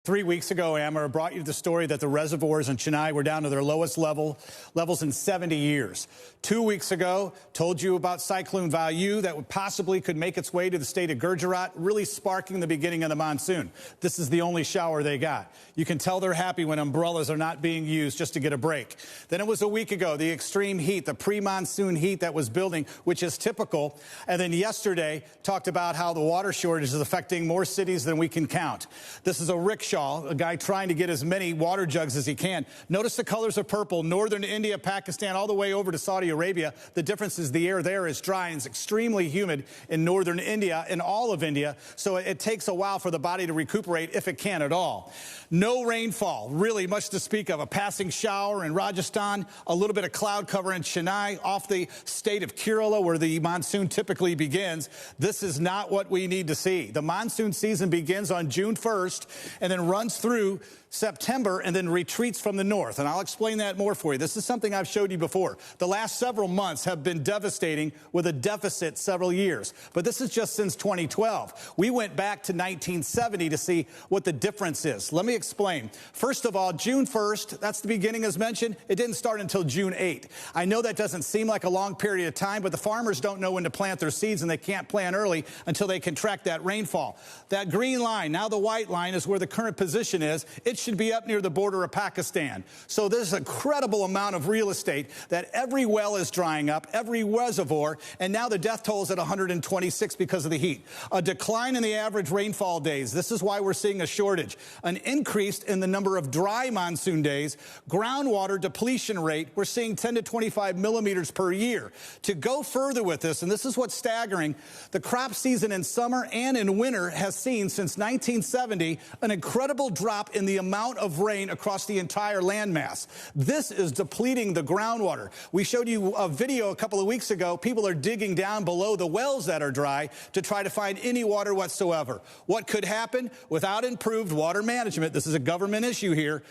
3 weeks ago, Amber brought you the story that the reservoirs in Chennai were down to their lowest levels in 70 years. 2 weeks ago, told you about Cyclone Vayu that possibly could make its way to the state of Gujarat, really sparking the beginning of the monsoon. This is the only shower they got. You can tell they're happy when umbrellas are not being used just to get a break. Then it was a week ago, the extreme heat, the pre-monsoon heat that was building, which is typical. And then yesterday, talked about how the water shortage is affecting more cities than we can count. This is a rickshaw, a guy trying to get as many water jugs as he can. Notice the colors of purple, northern India, Pakistan, all the way over to Saudi Arabia. The difference is the air there is dry and it's extremely humid in northern India and all of India. So it takes a while for the body to recuperate, if it can at all. No rainfall, really much to speak of. A passing shower in Rajasthan, a little bit of cloud cover in Chennai, off the state of Kerala where the monsoon typically begins. This is not what we need to see. The monsoon season begins on June 1st and then runs through September and then retreats from the north. And I'll explain that more for you. This is something I've showed you before. The last several months have been devastating with a deficit several years. But this is just since 2012. We went back to 1970 to see what the difference is. Let me explain. First of all, June 1st, that's the beginning as mentioned. It didn't start until June 8th. I know that doesn't seem like a long period of time, but the farmers don't know when to plant their seeds and they can't plant early until they can track that rainfall. That green line, now the white line, is where the current position is. It should be up near the border of Pakistan. So there's an incredible amount of real estate that every well is drying up, every reservoir, and now the death toll is at 126 because of the heat. A decline in the average rainfall days. This is why we're seeing a shortage. An increase in the number of dry monsoon days. Groundwater depletion rate, we're seeing 10 to 25 millimeters per year. To go further with this, and this is what's staggering, the crop season in summer and in winter has seen since 1970 an incredible drop in the amount of rain across the entire landmass. This is depleting the groundwater. We showed you a video a couple of weeks ago. People are digging down below the wells that are dry to try to find any water whatsoever. What could happen without improved water management? This is a government issue here.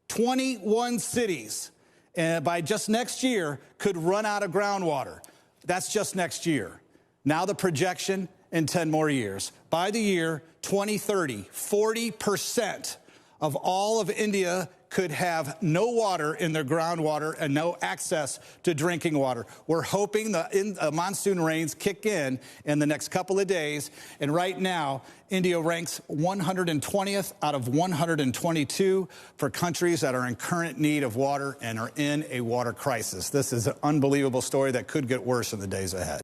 21 cities by just next year could run out of groundwater. That's just next year. Now the projection in 10 more years. By the year 2030, 40% of all of India could have no water in their groundwater and no access to drinking water. We're hoping the monsoon rains kick in the next couple of days. And right now, India ranks 120th out of 122 for countries that are in current need of water and are in a water crisis. This is an unbelievable story that could get worse in the days ahead.